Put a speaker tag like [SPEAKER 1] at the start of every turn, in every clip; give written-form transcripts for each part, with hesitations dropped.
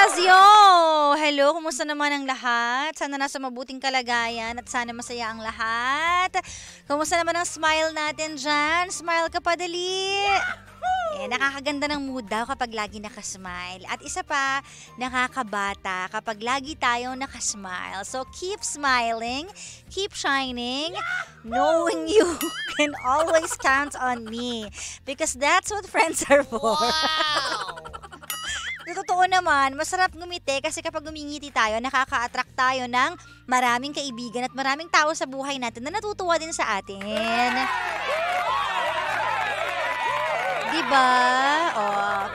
[SPEAKER 1] Casio! Hello, kumusta naman ang lahat? Sana nasa mabuting kalagayan at sana masaya ang lahat. Kumusta naman ang smile natin dyan? Smile ka pa, dali! Nakakaganda ng mood daw kapag lagi nakasmile. At isa pa, nakakabata kapag lagi tayong nakasmile. So keep smiling, keep shining, knowing you can always count on me. Because that's what friends are for.
[SPEAKER 2] Wow!
[SPEAKER 1] Totoo naman, masarap ngumiti kasi kapag ngumingiti tayo, nakaka-attract tayo ng maraming kaibigan at maraming tao sa buhay natin na natutuwa din sa atin. Diba?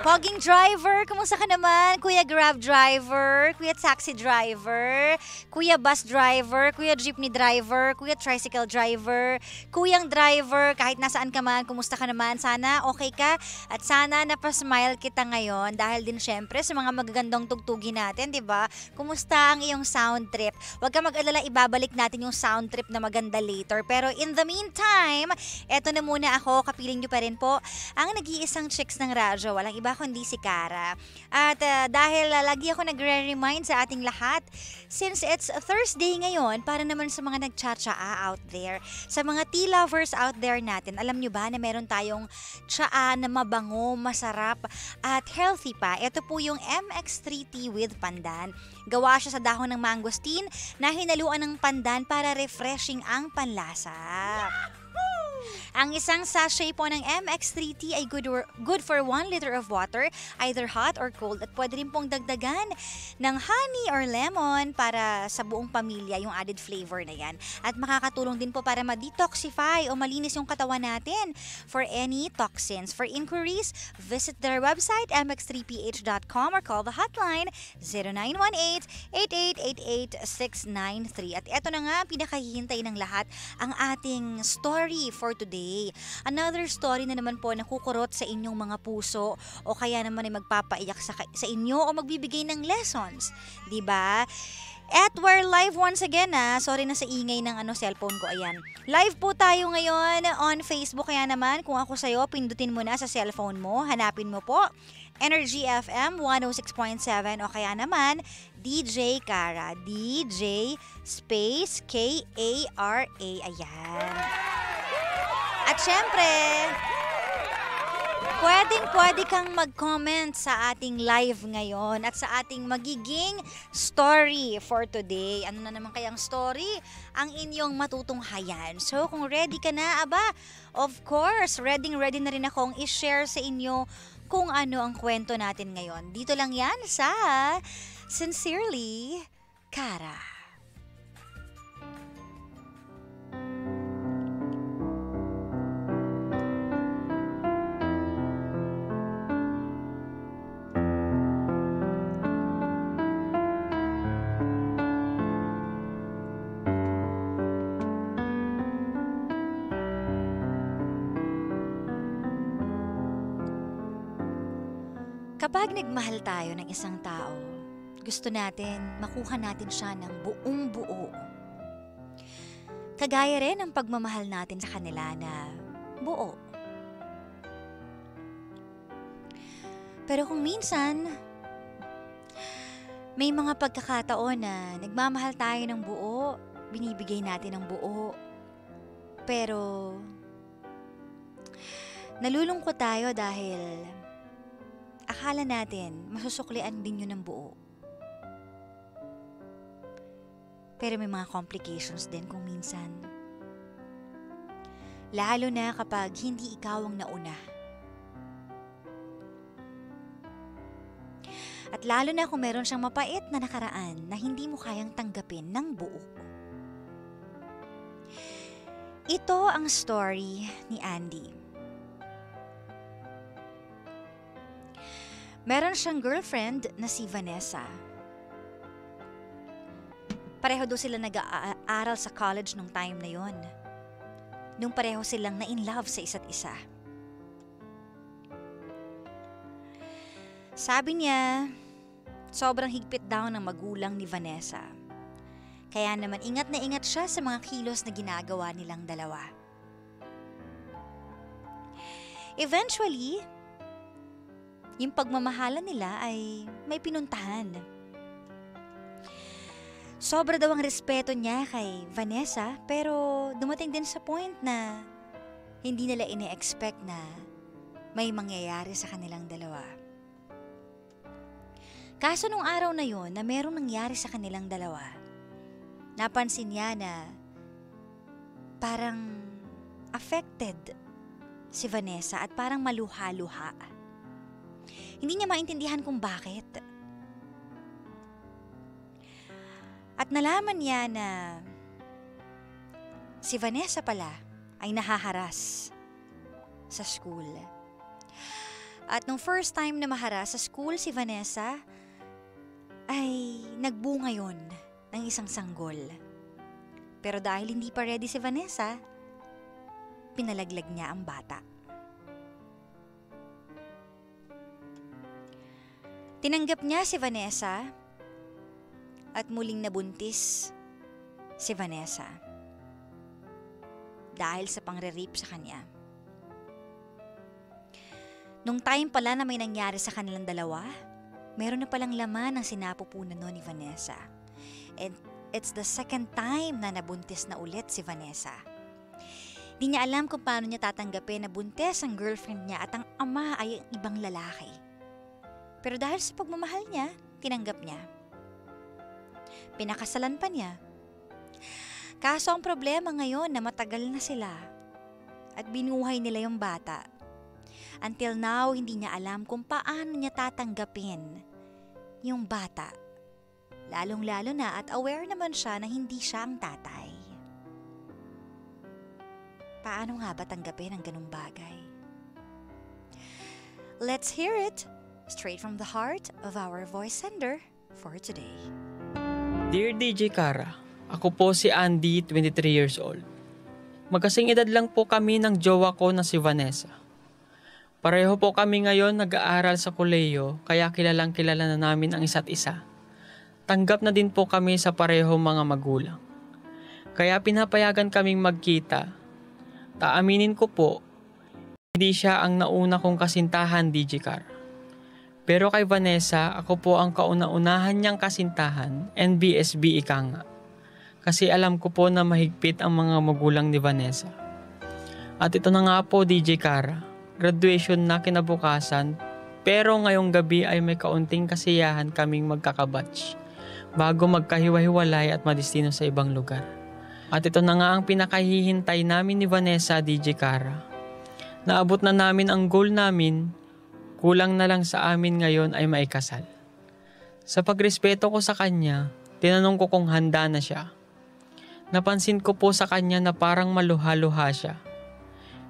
[SPEAKER 1] Pogging driver, kumusta ka naman? Kuya Grab driver, Kuya Taxi driver, Kuya Bus driver, Kuya Jeepney driver, Kuya Tricycle driver, Kuyang driver, kahit nasaan ka man, kumusta ka naman? Sana okay ka at sana napasmile kita ngayon dahil din syempre sa mga magagandang tugtugin natin, diba? Kumusta ang iyong sound trip? Huwag ka mag-alala, ibabalik natin yung sound trip na maganda later. Pero in the meantime, eto na muna ako, kapiling nyo pa rin po, ang nag-iisang chicks ng radyo, walang iba kundi si Cara. At dahil lagi ako nagre-remind sa ating lahat, since it's Thursday ngayon, para naman sa mga nagtsatsaa out there, sa mga tea lovers out there natin, alam nyo ba na meron tayong tsaa na mabango, masarap, at healthy pa? Ito po yung MX3 Tea with Pandan. Gawa siya sa dahon ng mangosteen na hinaluan ng pandan para refreshing ang panlasa. Ang isang sachet po ng MX3 Tea ay good for 1 liter of water, either hot or cold, at pwede rin pong dagdagan ng honey or lemon para sa buong pamilya yung added flavor na yan. At makakatulong din po para ma-detoxify o malinis yung katawan natin for any toxins. For inquiries, visit their website mx3ph.com or call the hotline 0918-8888-693. At eto na nga, pinakahihintay ng lahat, ang ating story for today. Another story na naman po na kukurot sa inyong mga puso o kaya naman ay magpapaiyak sa inyo o magbibigay ng lessons, 'di ba? At we're live once again Sorry na sa ingay ng cellphone ko, ayan. Live po tayo ngayon on Facebook, kaya naman kung ako sa'yo, pindutin mo na sa cellphone mo, hanapin mo po Energy FM 106.7 o kaya naman DJ Cara, DJ space K-A-R-A, ayan. At syempre, pwede kang mag-comment sa ating live ngayon at sa ating magiging story for today. Ano na naman kayang story ang inyong matutunghayan? So kung ready ka na, of course, ready na rin akong i-share sa inyo kung ano ang kwento natin ngayon. Dito lang yan sa Sincerely, Cara. Kapag nagmahal tayo ng isang tao, gusto natin makuha natin siya ng buong buo. Kagaya rin ng pagmamahal natin sa kanila na buo. Pero kung minsan, may mga pagkakataon na nagmamahal tayo ng buo, binibigay natin ng buo, pero nalulungkot tayo dahil akala natin masusuklian din yun ng buo. Pero may mga complications din kung minsan. Lalo na kapag hindi ikaw ang nauna. At lalo na kung meron siyang mapait na nakaraan na hindi mo kayang tanggapin ng buo. Ito ang story ni Andy. Meron siyang girlfriend na si Vanessa. Pareho daw sila nag-aaral sa college nung time na yon. Nung pareho silang na in love sa isa't isa. Sabi niya, sobrang higpit daw ng magulang ni Vanessa. Kaya naman ingat na ingat siya sa mga kilos na ginagawa nilang dalawa. Eventually, yung pagmamahalan nila ay may pinuntahan. Sobra daw ang respeto niya kay Vanessa pero dumating din sa point na hindi nila ine-expect na may mangyayari sa kanilang dalawa. Kaso nung araw na yon na merong nangyari sa kanilang dalawa, napansin niya na parang affected si Vanessa at parang maluha-luha. Hindi niya maintindihan kung bakit. At nalaman niya na si Vanessa pala ay nahaharas sa school. At nung first time na maharas sa school si Vanessa, ay nagbunga yon ng isang sanggol. Pero dahil hindi pa ready si Vanessa, pinalaglag niya ang bata. Tinanggap niya si Vanessa at muling nabuntis si Vanessa dahil sa pangre-rape sa kanya. Nung time pala na may nangyari sa kanilang dalawa, meron na palang laman ang sinapupunan ni Vanessa. And it's the second time na nabuntis na ulit si Vanessa. Di niya alam kung paano niya tatanggapin na buntis ang girlfriend niya at ang ama ay ang ibang lalaki. Pero dahil sa pagmamahal niya, tinanggap niya. Pinakasalan pa niya. Kaso ang problema ngayon na matagal na sila at binuhay nila yung bata. Until now, hindi niya alam kung paano niya tatanggapin yung bata. Lalong-lalo na at aware naman siya na hindi siya ang tatay. Paano nga ba tanggapin ang ganung bagay? Let's hear it straight from the heart of our voice sender for today.
[SPEAKER 2] Dear DJ Cara, ako po si Andy, 23 years old. Magkasing edad lang po kami ng jowa ko na si Vanessa. Pareho po kami ngayon nag-aaral sa kolehiyo kaya kilalang kilala na namin ang isa't isa. Tanggap na din po kami sa pareho mga magulang. Kaya pinapayagan kaming magkita. Taaminin ko po, hindi siya ang nauna kong kasintahan, DJ Car. Pero kay Vanessa, ako po ang kauna-unahan niyang kasintahan, NBSB ika nga. Kasi alam ko po na mahigpit ang mga magulang ni Vanessa. At ito na nga po, DJ Cara. Graduation na kinabukasan, pero ngayong gabi ay may kaunting kasiyahan kaming magkakabatch bago magkahiwa-hiwalay at madestino sa ibang lugar. At ito na nga ang pinakahihintay namin ni Vanessa, DJ Cara. Naabot na namin ang goal namin, kulang na lang sa amin ngayon ay maikasal. Sa pagrespeto ko sa kanya, tinanong ko kung handa na siya. Napansin ko po sa kanya na parang maluha-luha siya.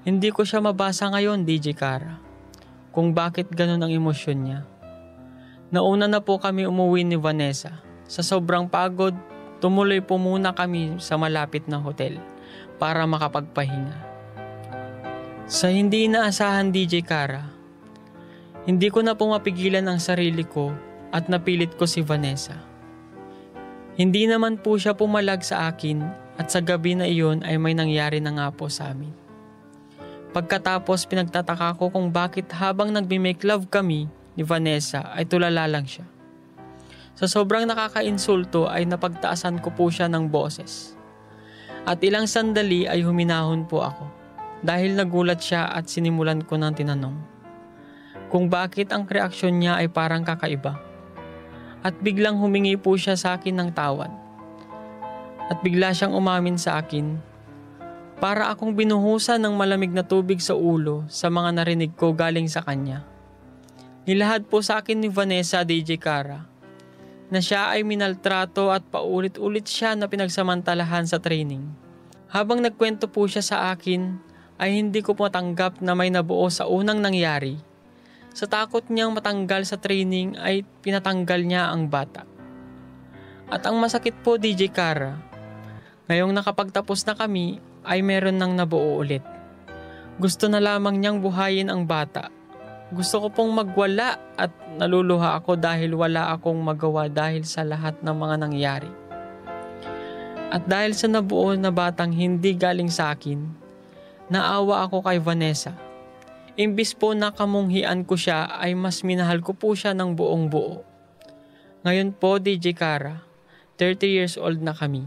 [SPEAKER 2] Hindi ko siya mabasa ngayon, DJ Cara, kung bakit ganun ang emosyon niya. Nauna na po kami umuwi ni Vanessa. Sa sobrang pagod, tumuloy po muna kami sa malapit na hotel para makapagpahinga. Sa hindi inaasahan, DJ Cara, hindi ko na po mapigilan ang sarili ko at napilit ko si Vanessa. Hindi naman po siya pumalag sa akin at sa gabi na iyon ay may nangyari na nga po sa amin. Pagkatapos pinagtataka ko kung bakit habang nagme-make love kami ni Vanessa ay tulala lang siya. Sa sobrang nakakainsulto ay napagtaasan ko po siya ng boses. At ilang sandali ay huminahon po ako dahil nagulat siya at sinimulan ko ng tinanong kung bakit ang reaksyon niya ay parang kakaiba. At biglang humingi po siya sa akin ng tawad. At bigla siyang umamin sa akin, para akong binuhusan ng malamig na tubig sa ulo sa mga narinig ko galing sa kanya. Nilahad po sa akin ni Vanessa, DJ Cara, na siya ay minaltrato at paulit-ulit siya na pinagsamantalahan sa training. Habang nagkwento po siya sa akin, ay hindi ko matanggap na may nabuo sa unang nangyari. Sa takot niyang matanggal sa training ay pinatanggal niya ang bata. At ang masakit po, DJ Cara, ngayong nakapagtapos na kami, ay meron nang nabuo ulit. Gusto na lamang niyang buhayin ang bata. Gusto ko pong magwala at naluluha ako dahil wala akong magawa dahil sa lahat ng mga nangyari. At dahil sa nabuo na batang hindi galing sa akin, naawa ako kay Vanessa. Imbis po na kamunghian ko siya ay mas minahal ko po siya ng buong buo. Ngayon po, DJ Kara, 30 years old na kami.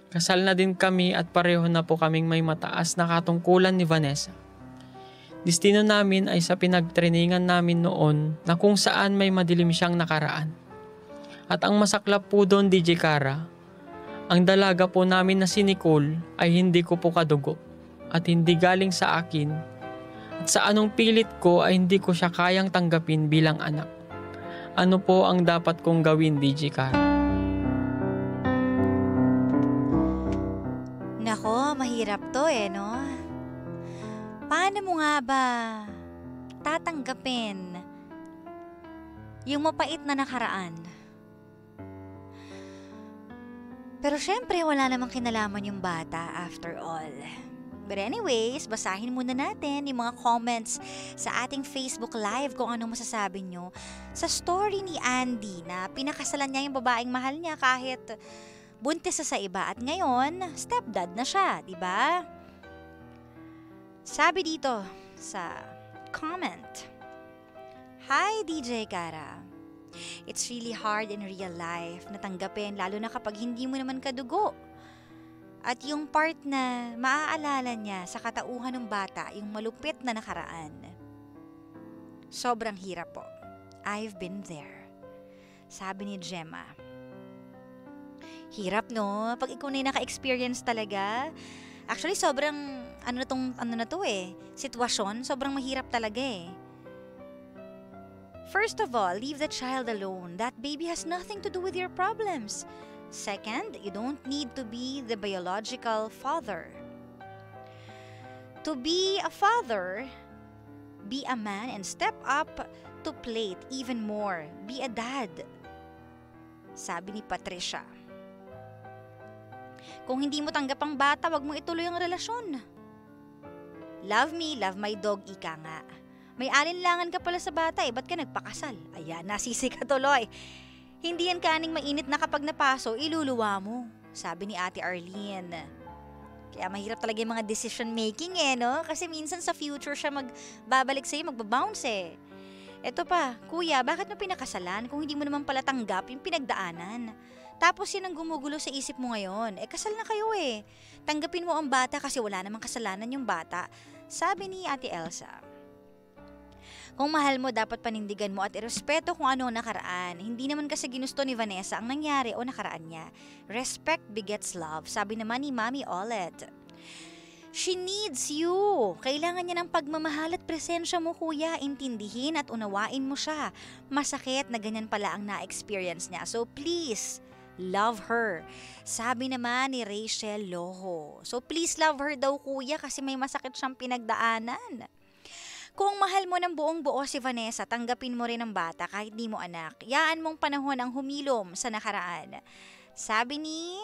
[SPEAKER 2] Kasal na din kami at pareho na po kaming may mataas na katungkulan ni Vanessa. Destino namin ay sa pinagtreningan namin noon na kung saan may madilim siyang nakaraan. At ang masaklap po doon, DJ Kara, ang dalaga po namin na si Nicole ay hindi ko po kadugo at hindi galing sa akin. At sa anong pilit ko ay hindi ko siya kayang tanggapin bilang anak. Ano po ang dapat kong gawin, DJ Kara?
[SPEAKER 1] Nako, mahirap to no? Paano mo nga ba tatanggapin yung mapait na nakaraan? Pero syempre, wala namang kinalaman yung bata after all. But anyways, basahin muna natin yung mga comments sa ating Facebook Live kung anong masasabi nyo sa story ni Andy na pinakasalan niya yung babaeng mahal niya kahit buntis sa iba at ngayon, stepdad na siya, di ba? Sabi dito sa comment, "Hi DJ Kara, it's really hard in real life na tanggapin lalo na kapag hindi mo naman kadugo. At yung part na maaalala niya sa katauhan ng bata, yung malupit na nakaraan. Sobrang hirap po. I've been there." Sabi ni Gemma. Hirap no? Pag ikaw na yung naka-experience talaga. Actually, sobrang sitwasyon, sobrang mahirap talaga First of all, leave the child alone. That baby has nothing to do with your problems. Second, you don't need to be the biological father. To be a father, be a man and step up to plate even more. Be a dad. Sabi ni Patricia. Kung hindi mo tanggap ang bata, wag mo ituloy ang relasyon. Love me, love my dog, ika nga. May alinlangan ka pala sa bata ba't ka nagpakasal? Ayan, nasisi ka tuloy. Hindi yan kaning mainit na kapag napaso, iluluwa mo. Sabi ni Ate Arlene. Kaya mahirap talaga yung mga decision making no? Kasi minsan sa future siya magbabalik sa'yo, magbabounce Eto pa, kuya, bakit mo pinakasalan kung hindi mo naman pala tanggap yung pinagdaanan? Tapos yun ang gumugulo sa isip mo ngayon. Kasal na kayo Tanggapin mo ang bata kasi wala namang kasalanan yung bata. Sabi ni Ate Elsa. Kung mahal mo, dapat panindigan mo at irespeto kung ano ang nakaraan. Hindi naman kasi ginusto ni Vanessa ang nangyari o nakaraan niya. Respect begets love. Sabi naman ni Mami Olet. She needs you. Kailangan niya ng pagmamahal at presensya mo, kuya. Intindihin at unawain mo siya. Masakit na ganyan pala ang na-experience niya. So please, love her. Sabi naman ni Rachel Loho. So please love her daw, kuya, kasi may masakit siyang pinagdaanan. Kung mahal mo ng buong buo si Vanessa, tanggapin mo rin ang bata kahit di mo anak. Yaan mong panahon ang humilom sa nakaraan. Sabi ni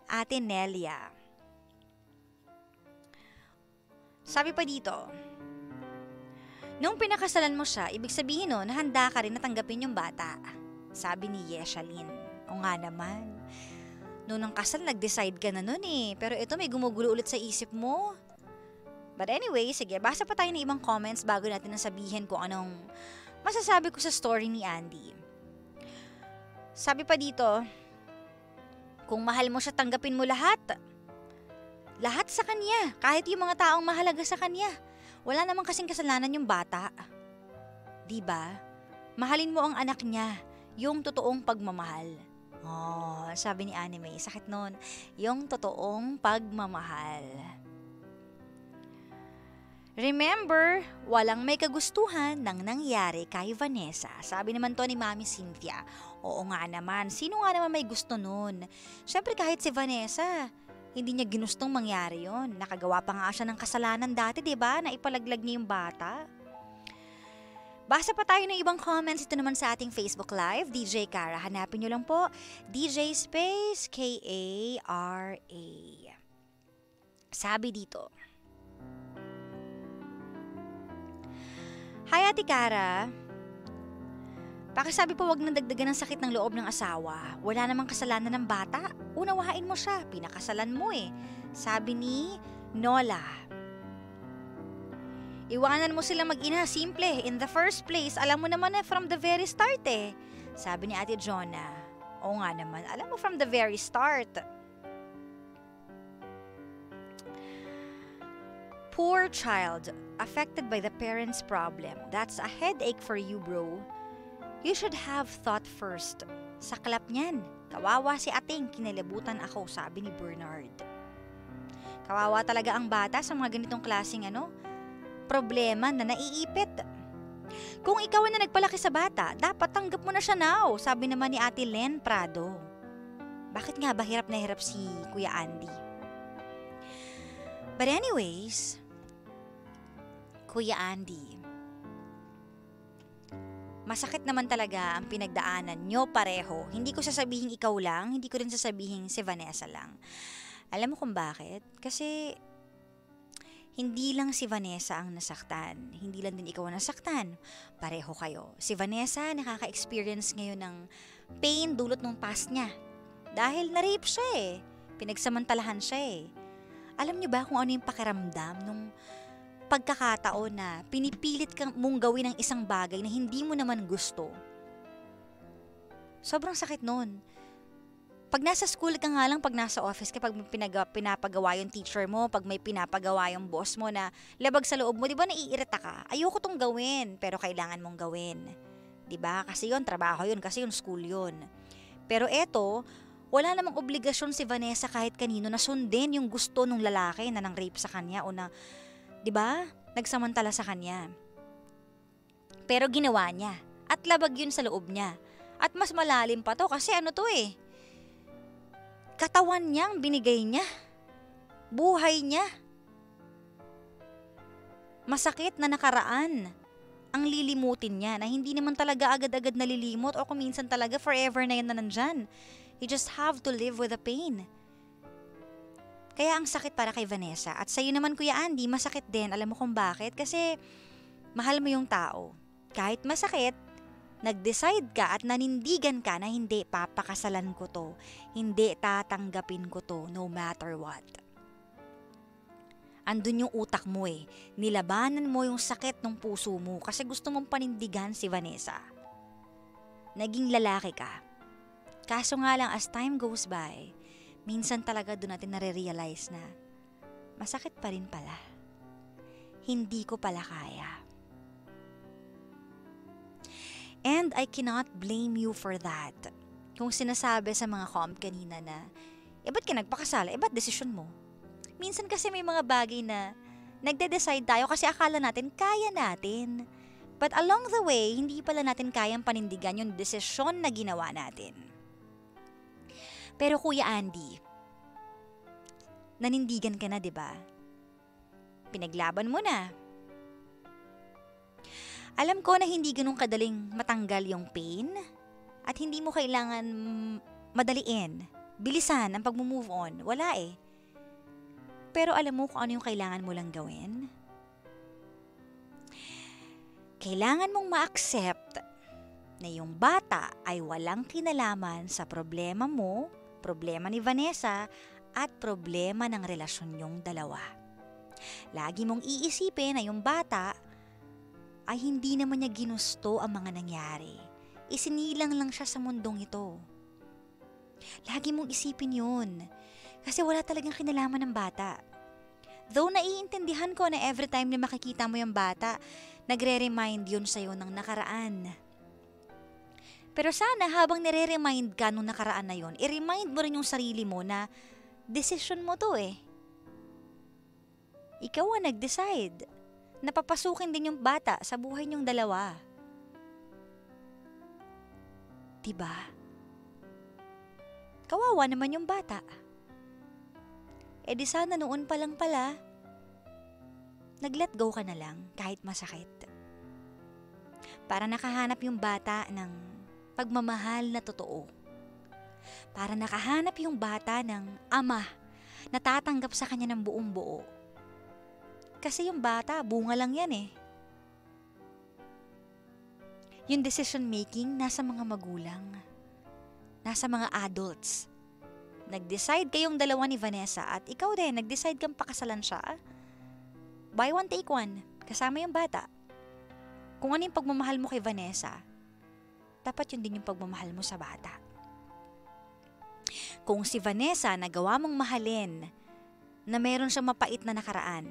[SPEAKER 1] Ate Nelia. Sabi pa dito, nung pinakasalan mo siya, ibig sabihin na handa ka rin na tanggapin yung bata. Sabi ni Yeshalyn. O nga naman. Noong ang kasal, nag-decide ka na nun pero ito may gumugulo ulit sa isip mo. But anyway, sige, basa pa tayo ng ibang comments bago natin nasabihin kung anong masasabi ko sa story ni Andy. Sabi pa dito, kung mahal mo siya, tanggapin mo lahat. Lahat sa kanya, kahit yung mga taong mahalaga sa kanya. Wala namang kasing kasalanan yung bata. Diba? Mahalin mo ang anak niya, yung totoong pagmamahal. Oh, sabi ni Anime, sakit nun. Yung totoong pagmamahal. Remember, walang may kagustuhan ng nangyari kay Vanessa. Sabi naman to ni Mami Cynthia. Oo nga naman, sino nga naman may gusto nun? Siyempre kahit si Vanessa, hindi niya ginustong mangyari yon. Nakagawa pa nga siya ng kasalanan dati, diba? Na ipalaglag niya yung bata. Basa pa tayo ng ibang comments. Ito naman sa ating Facebook Live, DJ Kara. Hanapin nyo lang po, DJ Space K-A-R-A. Sabi dito, Hi Ate Kara, pakisabi po wag nang dagdagan ng sakit ng loob ng asawa. Wala namang kasalanan ng bata. Unawain mo siya, pinakasalan mo Sabi ni Nola. Iwanan mo silang mag-ina, simple. In the first place, alam mo naman from the very start eh. Sabi ni Ate Jonah. Oo nga naman, alam mo from the very start. Poor child, affected by the parents' problem. That's a headache for you, bro. You should have thought first. Saklap niyan. Kawawa si ating, kinalibutan ako, sabi ni Bernard. Kawawa talaga ang bata sa mga ganitong klaseng problema na naiipit. Kung ikaw na nagpalaki sa bata, dapat tanggap mo na siya now, sabi naman ni Ate Len Prado. Bakit nga ba hirap na hirap si Kuya Andy? But anyways, Kuya Andy, masakit naman talaga ang pinagdaanan nyo pareho. Hindi ko sasabihin ikaw lang, hindi ko rin sasabihin si Vanessa lang. Alam mo kung bakit? Kasi hindi lang si Vanessa ang nasaktan. Hindi lang din ikaw ang nasaktan. Pareho kayo. Si Vanessa nakaka-experience ngayon ng pain dulot ng past niya. Dahil na-rape siya eh. Pinagsamantalahan siya eh. Alam niyo ba kung ano yung pakiramdam nung pagkakataon na pinipilit mong gawin ang isang bagay na hindi mo naman gusto? Sobrang sakit nun. Pag nasa school ka nga lang, pag nasa office ka, pag pinapagawa yung teacher mo, pag may pinapagawa yung boss mo na labag sa loob mo, di ba naiirita ka? Ayoko tong gawin, pero kailangan mong gawin. Di ba? Kasi yun, trabaho yun, kasi yun, school yun. Pero eto, wala namang obligasyon si Vanessa kahit kanino na sundin yung gusto ng lalaki na nang rape sa kanya o na, di ba, nagsamantala sa kanya. Pero ginawa niya at labag yun sa loob niya. At mas malalim pa to kasi katawan niyang binigay niya. Buhay niya. Masakit na nakaraan ang lilimutin niya na hindi naman talaga agad-agad nalilimot o kung minsan talaga forever na yan na nandyan. You just have to live with the pain. Kaya ang sakit para kay Vanessa. At sa'yo naman Kuya Andy, masakit din. Alam mo kung bakit? Kasi mahal mo yung tao. Kahit masakit, nag-decide ka at nanindigan ka na hindi, papakasalan ko to. Hindi, tatanggapin ko to no matter what. Andun yung utak mo eh. Nilabanan mo yung sakit ng puso mo kasi gusto mong panindigan si Vanessa. Naging lalaki ka. Kaso nga lang as time goes by, minsan talaga doon natin nare-realize na masakit pa rin pala. Hindi ko pala kaya. And I cannot blame you for that. Kung sinasabi sa mga comp kanina na, ba't ka nagpakasal? Ba't desisyon mo? Minsan kasi may mga bagay na nagde-decide tayo kasi akala natin kaya natin. But along the way, hindi pala natin kayang panindigan yung desisyon na ginawa natin. Pero Kuya Andy, nanindigan ka na, di ba? Pinaglaban mo na. Alam ko na hindi ganun kadaling matanggal yung pain at hindi mo kailangan madaliin, bilisan ang pag-move on. Wala eh. Pero alam mo kung ano yung kailangan mo lang gawin? Kailangan mong ma-accept na yung bata ay walang kinalaman sa problema mo, problema ni Vanessa, at problema ng relasyon niyong dalawa. Lagi mong iisipin na yung bata ay hindi naman niya ginusto ang mga nangyari. Isinilang lang siya sa mundong ito. Lagi mong isipin yun. Kasi wala talagang kinalaman ng bata. Though naiintindihan ko na every time na makikita mo yung bata, nagre-remind yun sa'yo ng nakaraan. Pero sana habang nire-remind ka nung nakaraan na yun, i-remind mo rin yung sarili mo na decision mo to eh. Ikaw ang nag-decide. Napapasukin din yung bata sa buhay niyong dalawa. Diba? Kawawa naman yung bata. Di sana noon pa lang pala, nag-let go ka na lang kahit masakit. Para nakahanap yung bata ng pagmamahal na totoo. Para nakahanap yung bata ng ama na tatanggap sa kanya ng buong buo. Kasi yung bata, bunga lang yan eh. Yung decision making nasa mga magulang. Nasa mga adults. Nag-decide kayong dalawa ni Vanessa at ikaw din, nag-decide kang pakasalan siya. Buy one, take one. kasama yung bata. Kung ano yung pagmamahal mo kay Vanessa, dapat yun din yung pagmamahal mo sa bata. Kung si Vanessa nagawa mong mahalin na meron siyang mapait na nakaraan,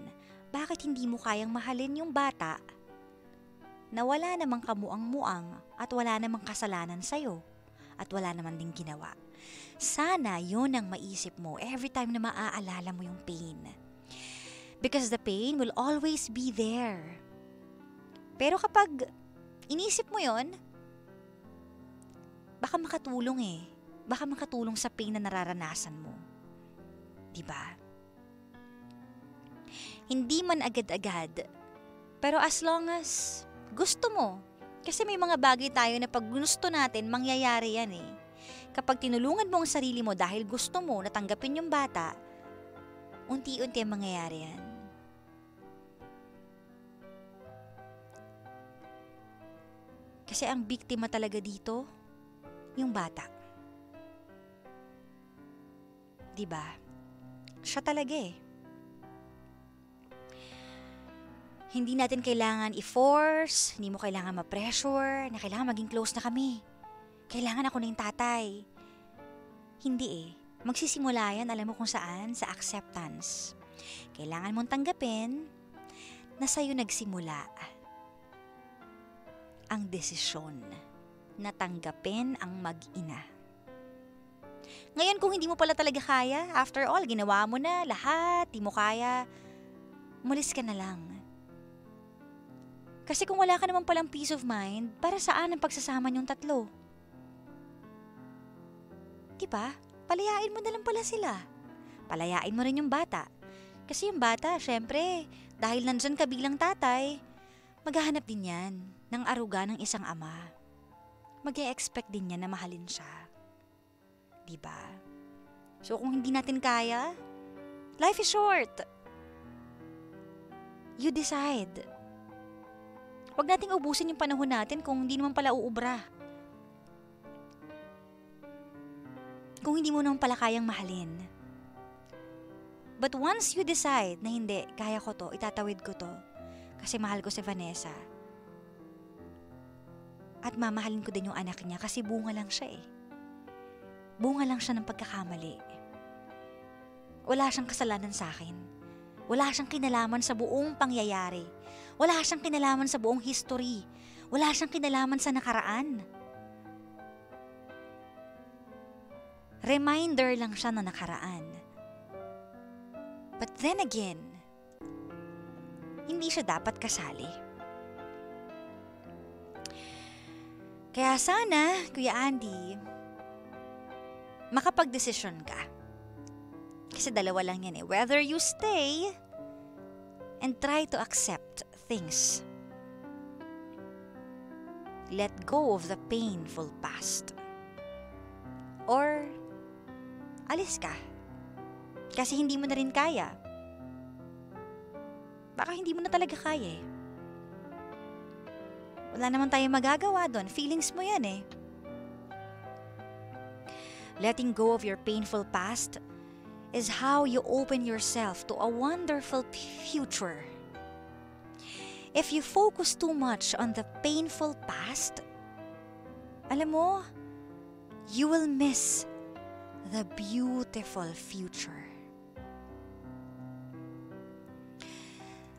[SPEAKER 1] bakit hindi mo kayang mahalin yung bata na wala namang kamuang-muang at wala namang kasalanan sa'yo at wala naman ding ginawa? Sana yun ang maisip mo every time na maaalala mo yung pain. Because the pain will always be there. Pero kapag inisip mo yun, baka makatulong Baka makatulong sa pain na nararanasan mo. Diba? Hindi man agad-agad, pero as long as gusto mo, kasi may mga bagay tayo na pag gusto natin, mangyayari yan Kapag tinulungan mo ang sarili mo dahil gusto mo natanggapin yung bata, unti-unti ang mangyayari yan. Kasi ang biktima talaga dito, yung bata. Diba? Siya talaga Hindi natin kailangan i-force, hindi mo kailangan ma-pressure, na kailangan maging close na kami. Kailangan ako na yung tatay. Hindi Magsisimula yan, alam mo kung saan? Sa acceptance. Kailangan mong tanggapin na sa'yo nagsimula ang desisyon na tanggapin ang mag-ina. Ngayon kung hindi mo pala talaga kaya, after all, ginawa mo na lahat, di mo kaya, umalis ka na lang. Kasi kung wala ka naman palang peace of mind, para saan ang pagsasama niyong tatlo? Diba? Palayain mo na lang pala sila. Palayain mo rin yung bata. Kasi yung bata, syempre, dahil nandyan ka bilang tatay, maghahanap din yan ng aruga ng isang ama. Mag-e-expect din yan na mahalin siya. Diba? So kung hindi natin kaya, life is short. You decide. Huwag nating ubusin yung panahon natin kung hindi naman pala uubra. Kung hindi mo naman pala kayang mahalin. But once you decide na hindi, kaya ko to, itatawid ko to, kasi mahal ko si Vanessa. At mamahalin ko din yung anak niya kasi bunga lang siya Bunga lang siya ng pagkakamali. Wala siyang kasalanan sa akin. Wala siyang kinalaman sa buong pangyayari. Wala siyang kinalaman sa buong history. Wala siyang kinalaman sa nakaraan. Reminder lang siya na nakaraan. But then again, hindi siya dapat kasali. Kaya sana, Kuya Andy, makapag-desisyon ka. Kasi dalawa lang yan Whether you stay and try to accept things. Let go of the painful past. Or, alis ka. Kasi hindi mo na rin kaya. Baka hindi mo na talaga kaya Wala naman tayong magagawa doon. Feelings mo yan Letting go of your painful past is how you open yourself to a wonderful future. If you focus too much on the painful past, alam mo, you will miss the beautiful future.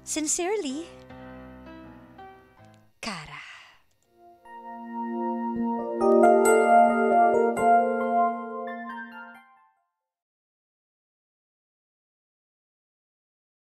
[SPEAKER 1] Sincerely,